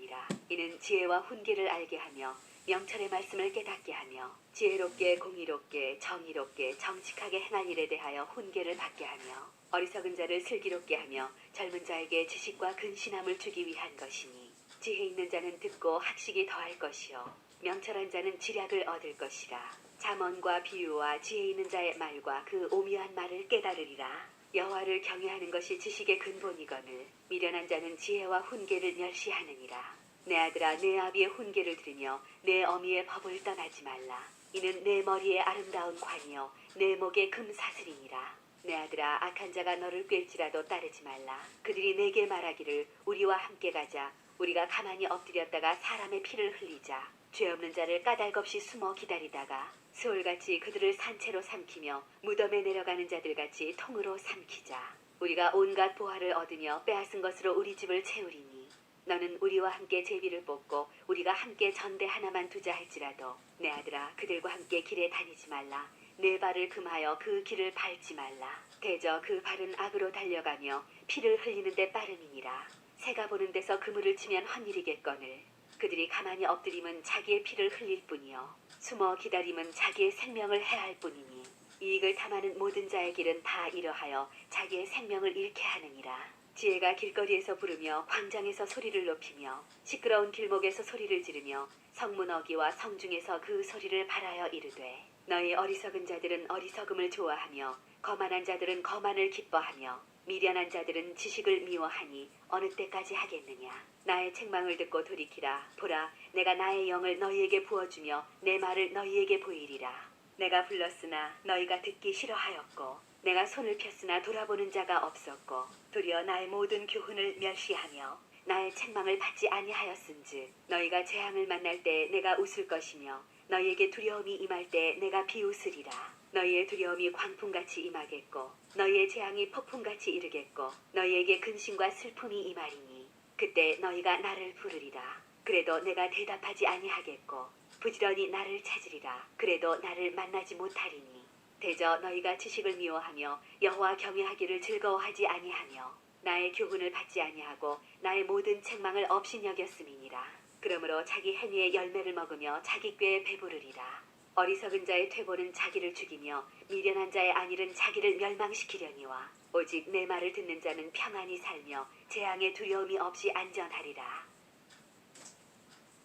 하거니와 이는 지혜와 훈계를 알게 하며 명철의 말씀을 깨닫게 하며 지혜롭게 공의롭게 정의롭게 정직하게 행할 일에 대하여 훈계를 받게 하며 어리석은 자를 슬기롭게 하며 젊은 자에게 지식과 근신함을 주기 위한 것이니 지혜 있는 자는 듣고 학식이 더할 것이요 명철한 자는 지략을 얻을 것이라. 잠언과 비유와 지혜 있는 자의 말과 그 오묘한 말을 깨달으리라. 여호와를 경외하는 것이 지식의 근본이거늘 미련한 자는 지혜와 훈계를 멸시하느니라. 내 아들아 내 아비의 훈계를 들으며 내 어미의 법을 떠나지 말라. 이는 내 머리에 아름다운 관이요 내 목에 금사슬이니라. 내 아들아 악한 자가 너를 꿰일지라도 따르지 말라. 그들이 내게 말하기를 우리와 함께 가자. 우리가 가만히 엎드렸다가 사람의 피를 흘리자. 죄 없는 자를 까닭없이 숨어 기다리다가 수월같이 그들을 산채로 삼키며 무덤에 내려가는 자들같이 통으로 삼키자. 우리가 온갖 보화를 얻으며 빼앗은 것으로 우리 집을 채우리니 너는 우리와 함께 제비를 뽑고 우리가 함께 전대 하나만 두자 할지라도 내 아들아 그들과 함께 길에 다니지 말라. 내 발을 금하여 그 길을 밟지 말라. 대저 그 발은 악으로 달려가며 피를 흘리는 데 빠름이니라. 새가 보는 데서 그물을 치면 헛일이겠거늘 그들이 가만히 엎드림은 자기의 피를 흘릴 뿐이요 숨어 기다림은 자기의 생명을 해할 뿐이니 이익을 탐하는 모든 자의 길은 다 이러하여 자기의 생명을 잃게 하느니라. 지혜가 길거리에서 부르며 광장에서 소리를 높이며 시끄러운 길목에서 소리를 지르며 성문 어귀와 성중에서 그 소리를 발하여 이르되 너희 어리석은 자들은 어리석음을 좋아하며 거만한 자들은 거만을 기뻐하며 미련한 자들은 지식을 미워하니 어느 때까지 하겠느냐. 나의 책망을 듣고 돌이키라. 보라 내가 나의 영을 너희에게 부어주며 내 말을 너희에게 보이리라. 내가 불렀으나 너희가 듣기 싫어하였고 내가 손을 폈으나 돌아보는 자가 없었고 도리어 나의 모든 교훈을 멸시하며 나의 책망을 받지 아니하였은즉 너희가 재앙을 만날 때 내가 웃을 것이며 너희에게 두려움이 임할 때 내가 비웃으리라. 너희의 두려움이 광풍같이 임하겠고 너희의 재앙이 폭풍같이 이르겠고 너희에게 근심과 슬픔이 임하리니 그때 너희가 나를 부르리라. 그래도 내가 대답하지 아니하겠고 부지런히 나를 찾으리라. 그래도 나를 만나지 못하리니 대저 너희가 지식을 미워하며 여호와 경외하기를 즐거워하지 아니하며 나의 교훈을 받지 아니하고 나의 모든 책망을 없이 여겼음이니라. 그러므로 자기 행위의 열매를 먹으며 자기 꾀에 배부르리라. 어리석은 자의 퇴보는 자기를 죽이며 미련한 자의 안일은 자기를 멸망시키려니와 오직 내 말을 듣는 자는 평안히 살며 재앙의 두려움이 없이 안전하리라.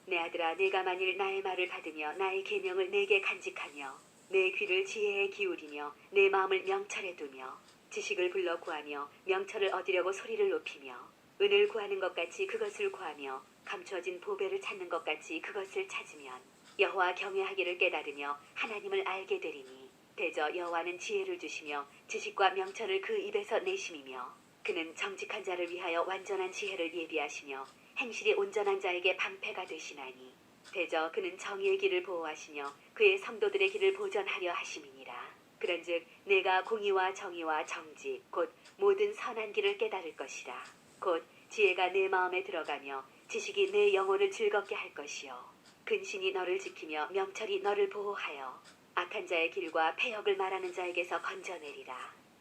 내 아들아 내가 만일 나의 말을 받으며 나의 계명을 내게 간직하며 내 귀를 지혜에 기울이며 내 마음을 명철에 두며 지식을 불러 구하며 명철을 얻으려고 소리를 높이며 은을 구하는 것 같이 그것을 구하며 감추어진 보배를 찾는 것 같이 그것을 찾으면 여호와 경외하기를 깨달으며 하나님을 알게 되리니 대저 여호와는 지혜를 주시며 지식과 명철을 그 입에서 내심이며 그는 정직한 자를 위하여 완전한 지혜를 예비하시며 행실이 온전한 자에게 방패가 되시나니 대저 그는 정의의 길을 보호하시며 그의 성도들의 길을 보전하려 하심이니라. 그런즉 내가 공의와 정의와 정직 곧 모든 선한 길을 깨달을 것이라. 곧 지혜가 내 마음에 들어가며 지식이 내 영혼을 즐겁게 할 것이요 근신이 너를 지키며 명철이 너를 보호하여 악한 자의 길과 패역을 말하는 자에게서 건져내리라.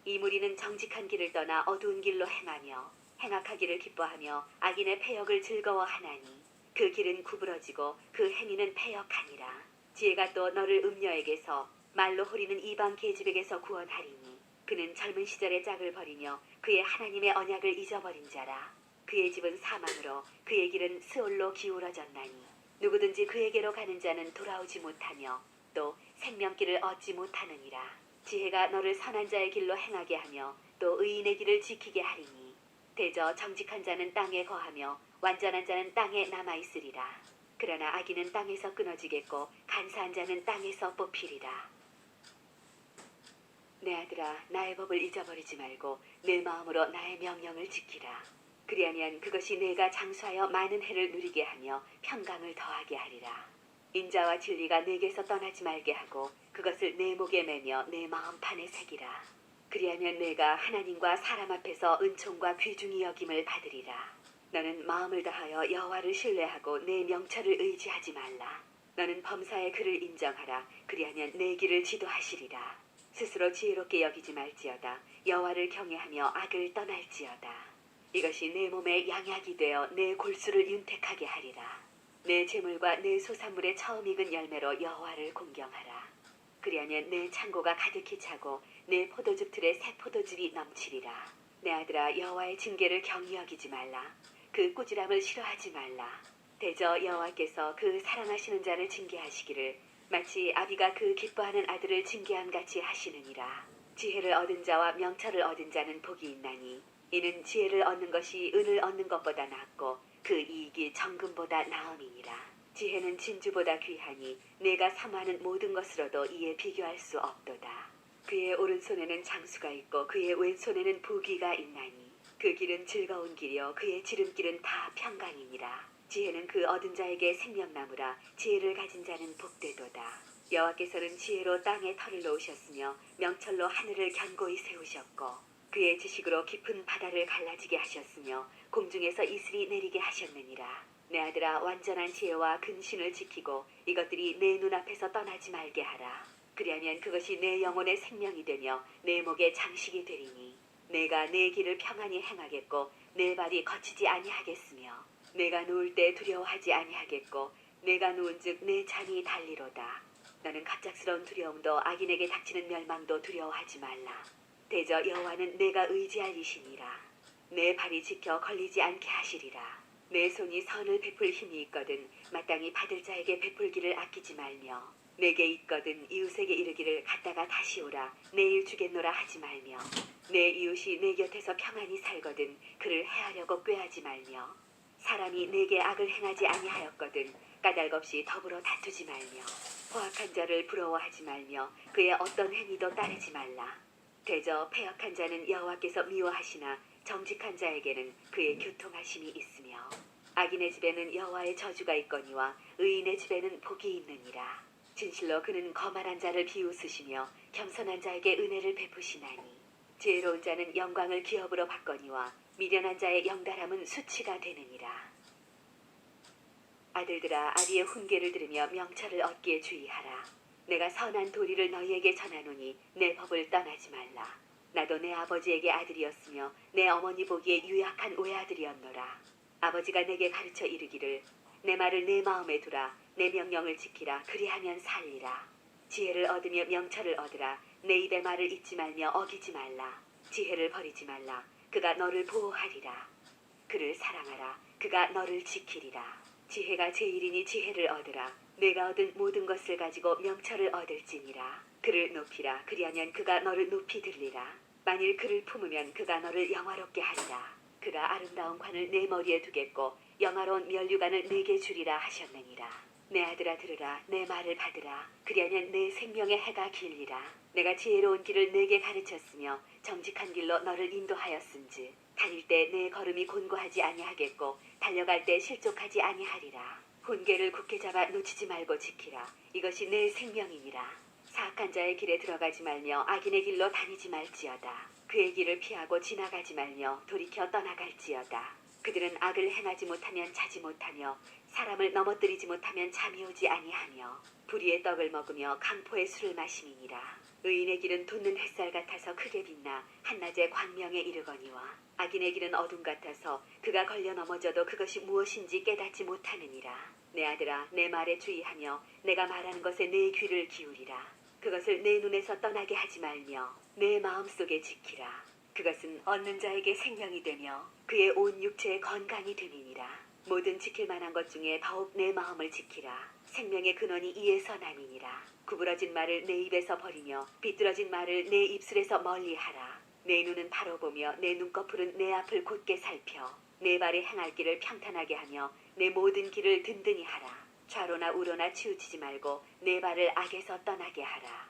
이 무리는 정직한 길을 떠나 어두운 길로 행하며 행악하기를 기뻐하며 악인의 패역을 즐거워하나니 그 길은 구부러지고 그 행위는 패역하니라. 지혜가 또 너를 음녀에게서 말로 호리는 이방 계집에게서 구원하리니 그는 젊은 시절의 짝을 버리며 그의 하나님의 언약을 잊어버린 자라. 그의 집은 사망으로 그의 길은 스올로 기울어졌나니 누구든지 그에게로 가는 자는 돌아오지 못하며 또 생명길을 얻지 못하느니라. 지혜가 너를 선한 자의 길로 행하게 하며 또 의인의 길을 지키게 하리니 대저 정직한 자는 땅에 거하며 완전한 자는 땅에 남아있으리라. 그러나 악인은 땅에서 끊어지겠고 간사한 자는 땅에서 뽑히리라. 내 아들아 나의 법을 잊어버리지 말고 내 마음으로 나의 명령을 지키라. 그리하면 그것이 내가 장수하여 많은 해를 누리게 하며 평강을 더하게 하리라. 인자와 진리가 내게서 떠나지 말게 하고 그것을 내 목에 매며 내 마음판에 새기라. 그리하면 내가 하나님과 사람 앞에서 은총과 귀중히 여김을 받으리라. 너는 마음을 다하여 여호와를 신뢰하고 내 명철을 의지하지 말라. 너는 범사의 그를 인정하라. 그리하면 내 길을 지도하시리라. 스스로 지혜롭게 여기지 말지어다. 여호와를 경외하며 악을 떠날지어다. 이것이 내 몸에 양약이 되어 내 골수를 윤택하게 하리라. 내 재물과 내 소산물의 처음 익은 열매로 여호와를 공경하라. 그리하면 내 창고가 가득히 차고 내 포도즙 틀에 새 포도즙이 넘치리라. 내 아들아, 여호와의 징계를 경히 여기지 말라. 그 꾸지람을 싫어하지 말라. 대저 여호와께서 그 사랑하시는 자를 징계하시기를 마치 아비가 그 기뻐하는 아들을 징계함 같이 하시느니라. 지혜를 얻은 자와 명철을 얻은 자는 복이 있나니 이는 지혜를 얻는 것이 은을 얻는 것보다 낫고 그 이익이 정금보다 나음이니라. 지혜는 진주보다 귀하니 내가 사모하는 모든 것으로도 이에 비교할 수 없도다. 그의 오른손에는 장수가 있고 그의 왼손에는 부귀가 있나니 그 길은 즐거운 길이요 그의 지름길은 다 평강이니라. 지혜는 그 얻은 자에게 생명나무라. 지혜를 가진 자는 복되도다. 여호와께서는 지혜로 땅에 터를 놓으셨으며 명철로 하늘을 견고히 세우셨고 그의 지식으로 깊은 바다를 갈라지게 하셨으며 공중에서 이슬이 내리게 하셨느니라. 내 아들아, 완전한 지혜와 근신을 지키고 이것들이 내 눈앞에서 떠나지 말게 하라. 그리하면 그것이 내 영혼의 생명이 되며 내 목의 장식이 되리니 내가 내 길을 평안히 행하겠고 내 발이 거치지 아니하겠으며 내가 누울 때 두려워하지 아니하겠고 내가 누운즉 내 잠이 달리로다. 너는 갑작스러운 두려움도 악인에게 닥치는 멸망도 두려워하지 말라. 대저 여호와는 내가 의지할 이시니라. 내 발이 지켜 걸리지 않게 하시리라. 내 손이 선을 베풀 힘이 있거든 마땅히 받을 자에게 베풀기를 아끼지 말며 내게 있거든 이웃에게 이르기를 갔다가 다시 오라. 내일 주겠노라 하지 말며 내 이웃이 내 곁에서 평안히 살거든 그를 해하려고 꾀하지 말며 사람이 내게 악을 행하지 아니하였거든 까닭 없이 더불어 다투지 말며 포악한 자를 부러워하지 말며 그의 어떤 행위도 따르지 말라. 대저 패역한 자는 여호와께서 미워하시나 정직한 자에게는 그의 교통하심이 있으며 악인의 집에는 여호와의 저주가 있거니와 의인의 집에는 복이 있느니라. 진실로 그는 거만한 자를 비웃으시며 겸손한 자에게 은혜를 베푸시나니 지혜로운 자는 영광을 기업으로 받거니와 미련한 자의 영달함은 수치가 되느니라. 아들들아, 아비의 훈계를 들으며 명철을 얻기에 주의하라. 내가 선한 도리를 너희에게 전하노니 내 법을 떠나지 말라. 나도 내 아버지에게 아들이었으며 내 어머니 보기에 유약한 외아들이었노라. 아버지가 내게 가르쳐 이르기를 내 말을 내 마음에 두라. 내 명령을 지키라. 그리하면 살리라. 지혜를 얻으며 명철을 얻으라. 내 입의 말을 잊지 말며 어기지 말라. 지혜를 버리지 말라. 그가 너를 보호하리라. 그를 사랑하라. 그가 너를 지키리라. 지혜가 제일이니 지혜를 얻으라. 내가 얻은 모든 것을 가지고 명철을 얻을지니라. 그를 높이라. 그리하면 그가 너를 높이 들리라. 만일 그를 품으면 그가 너를 영화롭게 하리라. 그가 아름다운 관을 내 머리에 두겠고 영화로운 면류관을 내게 주리라 하셨느니라. 내 아들아, 들으라. 내 말을 받으라. 그리하면 내 생명의 해가 길리라. 내가 지혜로운 길을 내게 가르쳤으며 정직한 길로 너를 인도하였은즉 다닐 때 내 걸음이 곤고하지 아니하겠고 달려갈 때 실족하지 아니하리라. 훈계를 굳게 잡아 놓치지 말고 지키라. 이것이 내 생명이니라. 사악한 자의 길에 들어가지 말며 악인의 길로 다니지 말지어다. 그의 길을 피하고 지나가지 말며 돌이켜 떠나갈지어다. 그들은 악을 행하지 못하면 자지 못하며 사람을 넘어뜨리지 못하면 잠이 오지 아니하며 불의의 떡을 먹으며 강포의 술을 마심이니라. 의인의 길은 돋는 햇살 같아서 크게 빛나 한낮에 광명에 이르거니와 악인의 길은 어둠 같아서 그가 걸려 넘어져도 그것이 무엇인지 깨닫지 못하느니라. 내 아들아, 내 말에 주의하며 내가 말하는 것에 내 귀를 기울이라. 그것을 내 눈에서 떠나게 하지 말며 내 마음속에 지키라. 그것은 얻는 자에게 생명이 되며 그의 온 육체에 건강이 되느니라. 모든 지킬 만한 것 중에 더욱 내 마음을 지키라. 생명의 근원이 이에서 나니니라. 구부러진 말을 내 입에서 버리며 비뚤어진 말을 내 입술에서 멀리하라. 내 눈은 바로 보며 내 눈꺼풀은 내 앞을 곧게 살펴 내 발이 행할 길을 평탄하게 하며 내 모든 길을 든든히 하라. 좌로나 우로나 치우치지 말고 내 발을 악에서 떠나게 하라.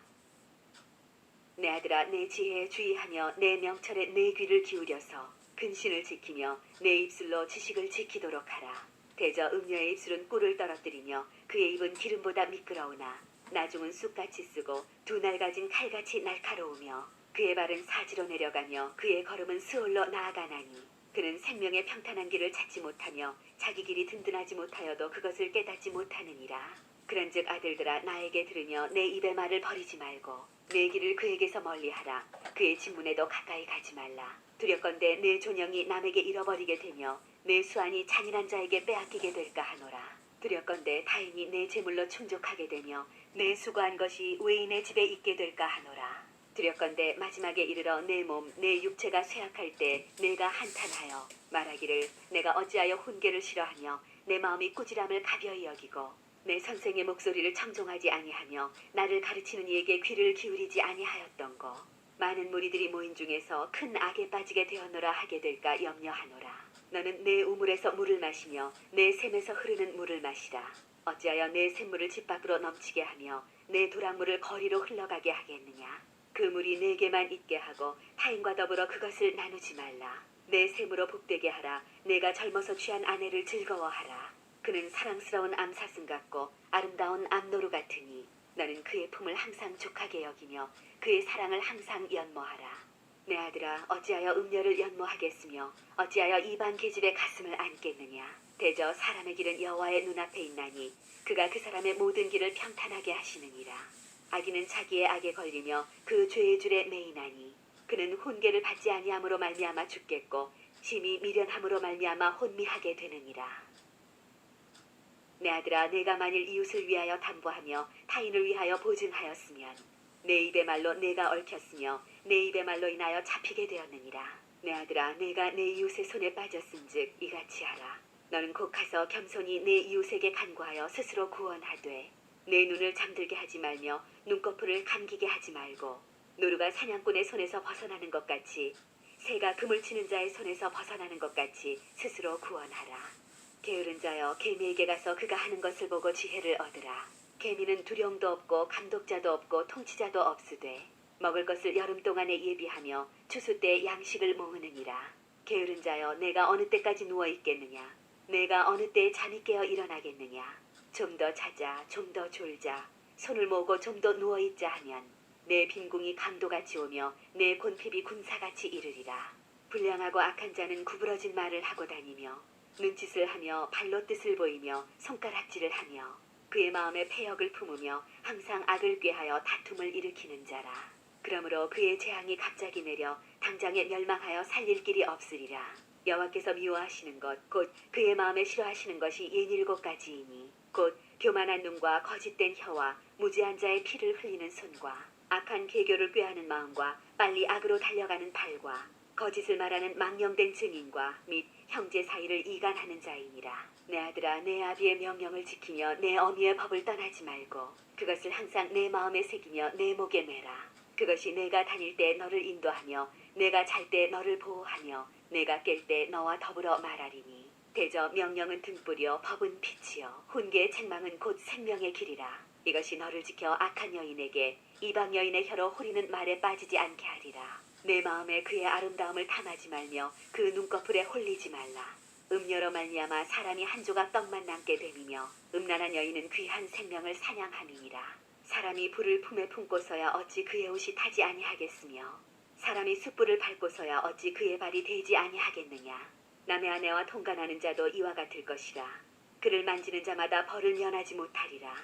내 아들아, 내 지혜에 주의하며 내 명철에 내 귀를 기울여서 근신을 지키며 내 입술로 지식을 지키도록 하라. 대저 음녀의 입술은 꿀을 떨어뜨리며 그의 입은 기름보다 미끄러우나 나중은 쑥같이 쓰고 두 날 가진 칼같이 날카로우며 그의 발은 사지로 내려가며 그의 걸음은 스올로 나아가나니 그는 생명의 평탄한 길을 찾지 못하며 자기 길이 든든하지 못하여도 그것을 깨닫지 못하느니라. 그런즉 아들들아, 나에게 들으며 내 입의 말을 버리지 말고 내 길을 그에게서 멀리하라. 그의 진문에도 가까이 가지 말라. 두렵건대 내 존영이 남에게 잃어버리게 되며 내 수완이 잔인한 자에게 빼앗기게 될까 하노라. 두렵건대 타인이 내 재물로 충족하게 되며 내 수고한 것이 외인의 집에 있게 될까 하노라. 두렵건대 마지막에 이르러 내 몸, 내 육체가 쇠약할 때 내가 한탄하여 말하기를 내가 어찌하여 훈계를 싫어하며 내 마음이 꾸지람을 가벼이 여기고 내 선생의 목소리를 청종하지 아니하며 나를 가르치는 이에게 귀를 기울이지 아니하였던고. 많은 무리들이 모인 중에서 큰 악에 빠지게 되었노라 하게 될까 염려하노라. 너는 내 우물에서 물을 마시며 내 샘에서 흐르는 물을 마시라. 어찌하여 내 샘물을 집 밖으로 넘치게 하며 내 도랑물을 거리로 흘러가게 하겠느냐. 그 물이 내게만 있게 하고 타인과 더불어 그것을 나누지 말라. 내 샘으로 복되게 하라. 내가 젊어서 취한 아내를 즐거워하라. 그는 사랑스러운 암사슴 같고 아름다운 암노루 같으니 너는 그의 품을 항상 족하게 여기며 그의 사랑을 항상 연모하라. 내 아들아, 어찌하여 음녀를 연모하겠으며 어찌하여 이방 계집의 가슴을 안겠느냐. 대저 사람의 길은 여호와의 눈앞에 있나니 그가 그 사람의 모든 길을 평탄하게 하시느니라. 악인은 자기의 악에 걸리며 그 죄의 줄에 매이나니 그는 훈계를 받지 아니함으로 말미암아 죽겠고 심히 미련함으로 말미암아 혼미하게 되느니라. 내 아들아, 내가 만일 이웃을 위하여 담보하며 타인을 위하여 보증하였으면 내 입의 말로 내가 얽혔으며 내 입의 말로 인하여 잡히게 되었느니라. 내 아들아, 내가 내 이웃의 손에 빠졌은즉 이같이 하라. 너는 곧 가서 겸손히 내 이웃에게 간구하여 스스로 구원하되 내 눈을 잠들게 하지 말며 눈꺼풀을 감기게 하지 말고 노루가 사냥꾼의 손에서 벗어나는 것 같이 새가 그물 치는 자의 손에서 벗어나는 것 같이 스스로 구원하라. 게으른 자여, 개미에게 가서 그가 하는 것을 보고 지혜를 얻으라. 개미는 두령도 없고 감독자도 없고 통치자도 없으되 먹을 것을 여름 동안에 예비하며 추수 때 양식을 모으느니라. 게으른 자여, 내가 어느 때까지 누워 있겠느냐. 내가 어느 때에 잠이 깨어 일어나겠느냐. 좀 더 자자, 좀 더 졸자, 손을 모으고 좀 더 누워 있자 하면 내 빈궁이 강도같이 오며 내 곤핍이 군사같이 이르리라. 불량하고 악한 자는 구부러진 말을 하고 다니며 눈짓을 하며 발로 뜻을 보이며 손가락질을 하며 그의 마음에 패역을 품으며 항상 악을 꾀하여 다툼을 일으키는 자라. 그러므로 그의 재앙이 갑자기 내려 당장에 멸망하여 살릴 길이 없으리라. 여호와께서 미워하시는 것 곧 그의 마음에 싫어하시는 것이 67가지이니 곧 교만한 눈과 거짓된 혀와 무지한 자의 피를 흘리는 손과 악한 계교를 꾀하는 마음과 빨리 악으로 달려가는 발과 거짓을 말하는 망령된 증인과 및 형제 사이를 이간하는 자이니라. 내 아들아, 내 아비의 명령을 지키며 내 어미의 법을 떠나지 말고 그것을 항상 내 마음에 새기며 내 목에 매라. 그것이 내가 다닐 때 너를 인도하며 내가 잘 때 너를 보호하며 내가 깰 때 너와 더불어 말하리니 대저 명령은 등불이요 법은 빛이요 훈계의 책망은 곧 생명의 길이라. 이것이 너를 지켜 악한 여인에게 이방 여인의 혀로 호리는 말에 빠지지 않게 하리라. 내 마음에 그의 아름다움을 탐하지 말며 그 눈꺼풀에 홀리지 말라. 음녀로 말미암아 사람이 한 조각 떡만 남게 됨이며 음란한 여인은 귀한 생명을 사냥함이니라. 사람이 불을 품에 품고서야 어찌 그의 옷이 타지 아니하겠으며 사람이 숯불을 밟고서야 어찌 그의 발이 되지 아니하겠느냐. 남의 아내와 통간하는 자도 이와 같을 것이라. 그를 만지는 자마다 벌을 면하지 못하리라.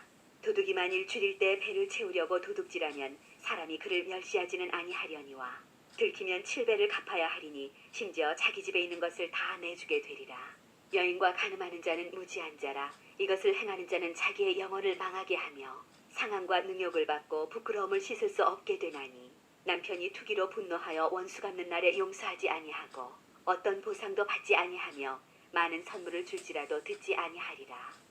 도둑이 만일 줄일 때 배를 채우려고 도둑질하면 사람이 그를 멸시하지는 아니하려니와 들키면 7배를 갚아야 하리니 심지어 자기 집에 있는 것을 다 내주게 되리라. 여인과 간음하는 자는 무지한 자라. 이것을 행하는 자는 자기의 영혼을 망하게 하며 상함과 능욕을 받고 부끄러움을 씻을 수 없게 되나니 남편이 투기로 분노하여 원수 갚는 날에 용서하지 아니하고 어떤 보상도 받지 아니하며 많은 선물을 줄지라도 듣지 아니하리라.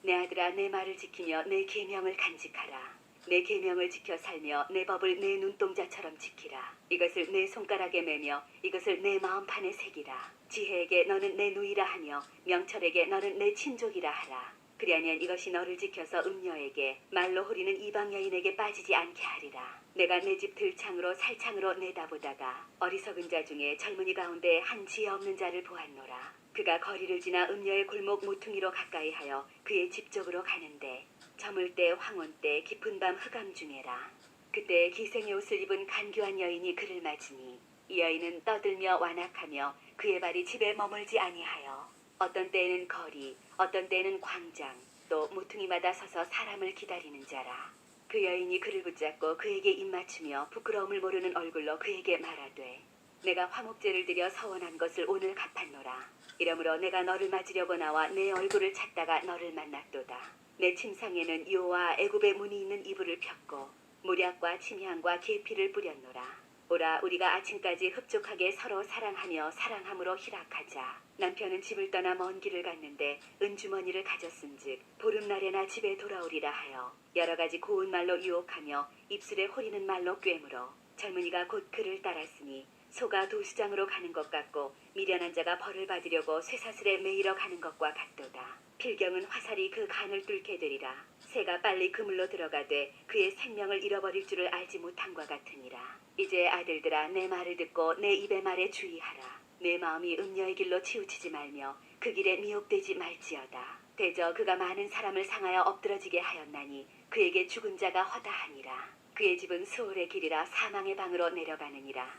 내 아들아, 내 말을 지키며 내 계명을 간직하라. 내 계명을 지켜 살며 내 법을 내 눈동자처럼 지키라. 이것을 내 손가락에 매며 이것을 내 마음판에 새기라. 지혜에게 너는 내 누이라 하며 명철에게 너는 내 친족이라 하라. 그리하면 이것이 너를 지켜서 음녀에게 말로 호리는 이방 여인에게 빠지지 않게 하리라. 내가 내 집 들창으로 살창으로 내다보다가 어리석은 자 중에 젊은이 가운데 한 지혜 없는 자를 보았노라. 그가 거리를 지나 음녀의 골목 모퉁이로 가까이 하여 그의 집 쪽으로 가는데 저물 때 황혼 때 깊은 밤 흑암 중에라. 그때 기생의 옷을 입은 간교한 여인이 그를 맞으니 이 여인은 떠들며 완악하며 그의 발이 집에 머물지 아니하여 어떤 때에는 거리 어떤 때에는 광장 또 모퉁이마다 서서 사람을 기다리는 자라. 그 여인이 그를 붙잡고 그에게 입맞추며 부끄러움을 모르는 얼굴로 그에게 말하되 내가 화목제를 드려 서원한 것을 오늘 갚았노라. 이러므로 내가 너를 맞으려고 나와 내 얼굴을 찾다가 너를 만났도다. 내 침상에는 요와 애굽의 문이 있는 이불을 폈고 무략과 침향과 계피를 뿌렸노라. 오라 우리가 아침까지 흡족하게 서로 사랑하며 사랑함으로 희락하자. 남편은 집을 떠나 먼 길을 갔는데 은주머니를 가졌은즉 보름날에나 집에 돌아오리라 하여 여러 가지 고운 말로 유혹하며 입술에 호리는 말로 꿰물어 젊은이가 곧 그를 따랐으니 소가 도수장으로 가는 것 같고 미련한 자가 벌을 받으려고 쇠사슬에 매이러 가는 것과 같도다. 필경은 화살이 그 간을 뚫게 되리라. 새가 빨리 그물로 들어가되 그의 생명을 잃어버릴 줄을 알지 못함과 같으니라. 이제 아들들아 내 말을 듣고 내 입의 말에 주의하라. 내 마음이 음녀의 길로 치우치지 말며 그 길에 미혹되지 말지어다. 대저 그가 많은 사람을 상하여 엎드러지게 하였나니 그에게 죽은 자가 허다하니라. 그의 집은 수월의 길이라 사망의 방으로 내려가느니라.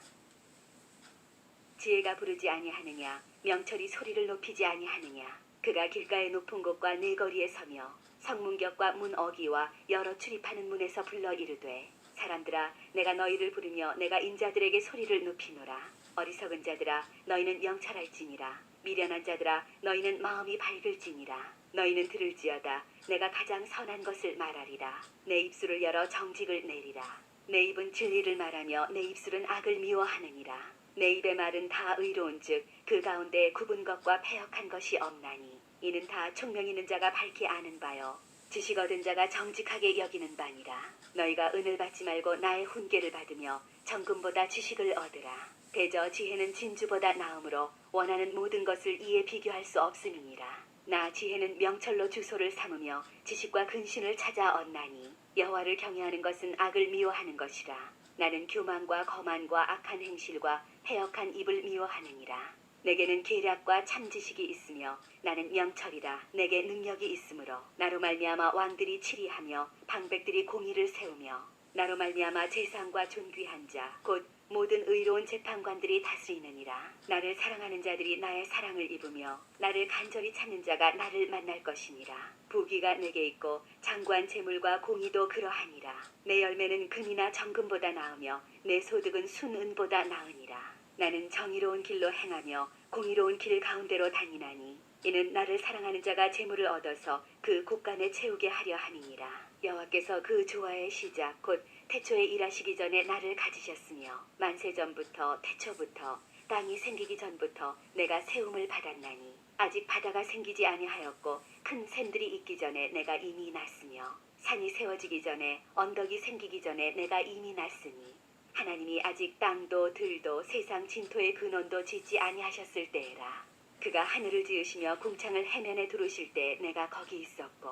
지혜가 부르지 아니하느냐 명철이 소리를 높이지 아니하느냐. 그가 길가의 높은 곳과 네 거리에 서며 성문격과 문 어기와 여러 출입하는 문에서 불러 이르되 사람들아 내가 너희를 부르며 내가 인자들에게 소리를 높이노라. 어리석은 자들아 너희는 명철할지니라. 미련한 자들아 너희는 마음이 밝을지니라. 너희는 들을지어다. 내가 가장 선한 것을 말하리라. 내 입술을 열어 정직을 내리라. 내 입은 진리를 말하며 내 입술은 악을 미워하느니라. 내 입의 말은 다 의로운즉 그 가운데 굽은 것과 패역한 것이 없나니 이는 다 총명 있는 자가 밝히 아는 바요 지식 얻은 자가 정직하게 여기는 바니라. 너희가 은을 받지 말고 나의 훈계를 받으며 정금보다 지식을 얻으라. 대저 지혜는 진주보다 나음으로 원하는 모든 것을 이에 비교할 수 없음이니라. 나 지혜는 명철로 주소를 삼으며 지식과 근신을 찾아 얻나니 여호와를 경외하는 것은 악을 미워하는 것이라. 나는 교만과 거만과 악한 행실과 패역한 입을 미워하느니라. 내게는 계략과 참 지식이 있으며 나는 명철이라. 내게 능력이 있으므로 나로 말미암아 왕들이 치리하며 방백들이 공의를 세우며 나로 말미암아 재상과 존귀한 자 곧 모든 의로운 재판관들이 다스리느니라. 나를 사랑하는 자들이 나의 사랑을 입으며 나를 간절히 찾는 자가 나를 만날 것이니라. 부귀가 내게 있고 장관 재물과 공의도 그러하니라. 내 열매는 금이나 정금보다 나으며 내 소득은 순은보다 나으니라. 나는 정의로운 길로 행하며 공의로운 길 가운데로 다니나니 이는 나를 사랑하는 자가 재물을 얻어서 그 곳간에 채우게 하려 함이니라. 여호와께서 그 조화의 시작 곧 태초에 일하시기 전에 나를 가지셨으며 만세 전부터 태초부터 땅이 생기기 전부터 내가 세움을 받았나니 아직 바다가 생기지 아니하였고 큰 샘들이 있기 전에 내가 이미 났으며 산이 세워지기 전에 언덕이 생기기 전에 내가 이미 났으니 하나님이 아직 땅도 들도 세상 진토의 근원도 짓지 아니하셨을 때에라. 그가 하늘을 지으시며 궁창을 해면에 두르실 때 내가 거기 있었고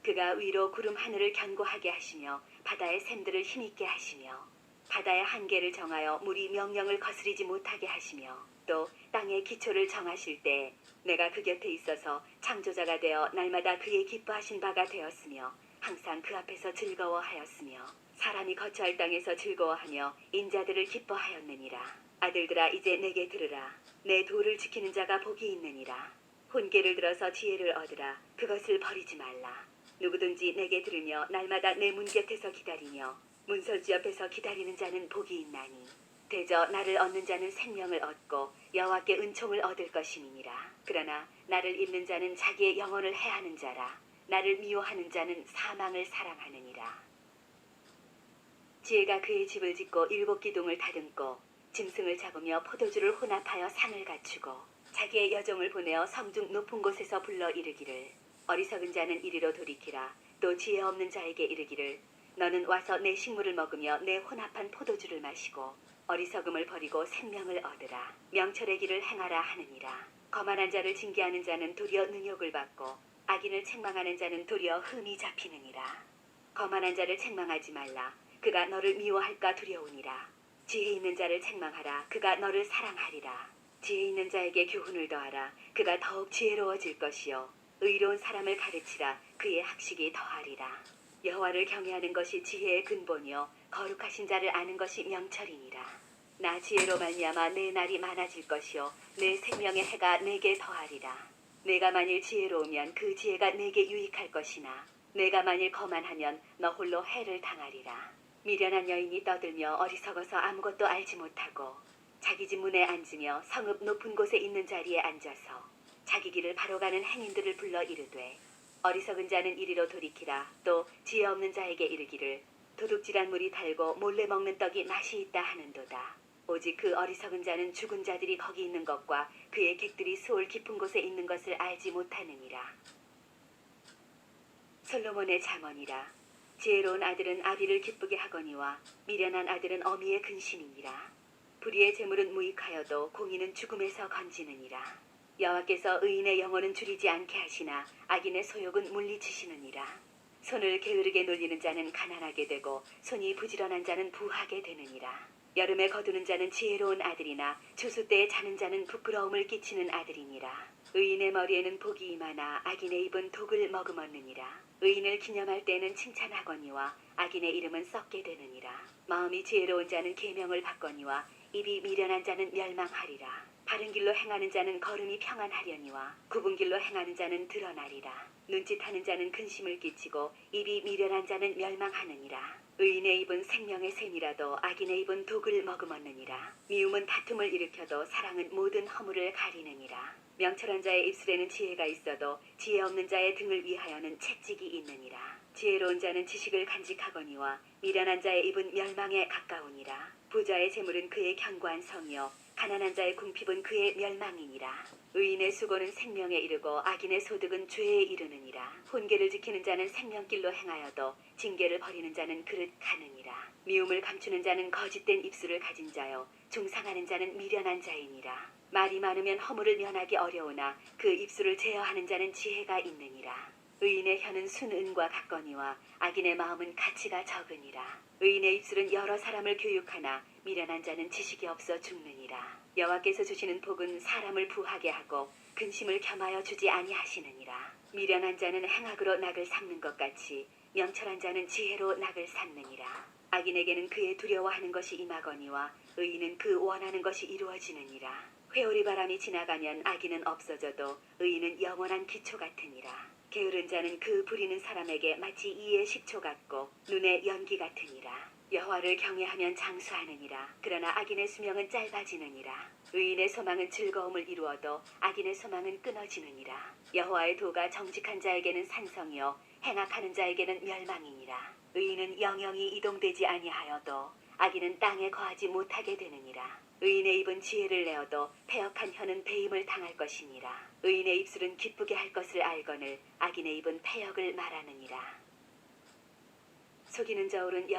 그가 위로 구름 하늘을 견고하게 하시며 바다의 샘들을 힘있게 하시며 바다의 한계를 정하여 물이 명령을 거스리지 못하게 하시며 또 땅의 기초를 정하실 때 내가 그 곁에 있어서 창조자가 되어 날마다 그의 기뻐하신 바가 되었으며 항상 그 앞에서 즐거워하였으며 사람이 거처할 땅에서 즐거워하며 인자들을 기뻐하였느니라. 아들들아 이제 내게 들으라. 내 도를 지키는 자가 복이 있느니라. 훈계를 들어서 지혜를 얻으라. 그것을 버리지 말라. 누구든지 내게 들으며 날마다 내 문 곁에서 기다리며 문설주 옆에서 기다리는 자는 복이 있나니 대저 나를 얻는 자는 생명을 얻고 여호와께 은총을 얻을 것임이니라. 그러나 나를 잊는 자는 자기의 영혼을 해하는 자라. 나를 미워하는 자는 사망을 사랑하느니라. 지혜가 그의 집을 짓고 7 기둥을 다듬고 짐승을 잡으며 포도주를 혼합하여 상을 갖추고 자기의 여종을 보내어 성중 높은 곳에서 불러 이르기를 어리석은 자는 이리로 돌이키라. 또 지혜 없는 자에게 이르기를 너는 와서 내 식물을 먹으며 내 혼합한 포도주를 마시고 어리석음을 버리고 생명을 얻으라. 명철의 길을 행하라 하느니라. 거만한 자를 징계하는 자는 도리어 능욕을 받고 악인을 책망하는 자는 도리어 흠이 잡히느니라. 거만한 자를 책망하지 말라. 그가 너를 미워할까 두려우니라. 지혜 있는 자를 책망하라. 그가 너를 사랑하리라. 지혜 있는 자에게 교훈을 더하라. 그가 더욱 지혜로워질 것이요 의로운 사람을 가르치라. 그의 학식이 더하리라. 여호와를 경외하는 것이 지혜의 근본이요 거룩하신 자를 아는 것이 명철이니라. 나 지혜로 말미암아 내 날이 많아질 것이요 내 생명의 해가 내게 더하리라. 내가 만일 지혜로우면 그 지혜가 내게 유익할 것이나 내가 만일 거만하면 너 홀로 해를 당하리라. 미련한 여인이 떠들며 어리석어서 아무것도 알지 못하고 자기 집 문에 앉으며 성읍 높은 곳에 있는 자리에 앉아서 자기 길을 바로 가는 행인들을 불러 이르되 어리석은 자는 이리로 돌이키라. 또 지혜 없는 자에게 이르기를 도둑질한 물이 달고 몰래 먹는 떡이 맛이 있다 하는도다. 오직 그 어리석은 자는 죽은 자들이 거기 있는 것과 그의 객들이 수올 깊은 곳에 있는 것을 알지 못하느니라. 솔로몬의 잠언이라. 지혜로운 아들은 아비를 기쁘게 하거니와 미련한 아들은 어미의 근심이니라. 불의의 재물은 무익하여도 공의는 죽음에서 건지느니라. 여호와께서 의인의 영혼은 줄이지 않게 하시나 악인의 소욕은 물리치시느니라. 손을 게으르게 놀리는 자는 가난하게 되고 손이 부지런한 자는 부하게 되느니라. 여름에 거두는 자는 지혜로운 아들이나 추수 때에 자는 자는 부끄러움을 끼치는 아들이니라. 의인의 머리에는 복이 임하나 악인의 입은 독을 머금었느니라. 의인을 기념할 때에는 칭찬하거니와 악인의 이름은 썩게 되느니라. 마음이 지혜로운 자는 계명을 받거니와 입이 미련한 자는 멸망하리라. 바른 길로 행하는 자는 걸음이 평안하려니와 굽은 길로 행하는 자는 드러나리라. 눈짓하는 자는 근심을 끼치고 입이 미련한 자는 멸망하느니라. 의인의 입은 생명의 샘이라도 악인의 입은 독을 머금었느니라. 미움은 다툼을 일으켜도 사랑은 모든 허물을 가리느니라. 명철한 자의 입술에는 지혜가 있어도 지혜 없는 자의 등을 위하여는 채찍이 있느니라. 지혜로운 자는 지식을 간직하거니와 미련한 자의 입은 멸망에 가까우니라. 부자의 재물은 그의 견고한 성이요 가난한 자의 궁핍은 그의 멸망이니라. 의인의 수고는 생명에 이르고 악인의 소득은 죄에 이르느니라. 훈계를 지키는 자는 생명길로 행하여도 징계를 버리는 자는 그릇 가느니라. 미움을 감추는 자는 거짓된 입술을 가진 자요 중상하는 자는 미련한 자이니라. 말이 많으면 허물을 면하기 어려우나 그 입술을 제어하는 자는 지혜가 있느니라. 의인의 혀는 순은과 같거니와 악인의 마음은 가치가 적으니라. 의인의 입술은 여러 사람을 교육하나 미련한 자는 지식이 없어 죽느니라. 여호와께서 주시는 복은 사람을 부하게 하고 근심을 겸하여 주지 아니하시느니라. 미련한 자는 행악으로 낙을 삼는 것 같이 명철한 자는 지혜로 낙을 삼느니라. 악인에게는 그의 두려워하는 것이 임하거니와 의인은 그 원하는 것이 이루어지느니라. 회오리 바람이 지나가면 악인은 없어져도 의인은 영원한 기초 같으니라. 게으른 자는 그 부리는 사람에게 마치 이의 식초 같고 눈의 연기 같으니라. 여호와를 경외하면 장수하느니라. 그러나 악인의 수명은 짧아지느니라. 의인의 소망은 즐거움을 이루어도 악인의 소망은 끊어지느니라. 여호와의 도가 정직한 자에게는 산성이요 행악하는 자에게는 멸망이니라. 의인은 영영이 이동되지 아니하여도 악인은 땅에 거하지 못하게 되느니라. 의인의 입은 지혜를 내어도 패역한 혀는 배임을 당할 것이니라. 의인의 입술은 기쁘게 할 것을 알거늘 악인의 입은 패역을 말하느니라. 속이는 저울은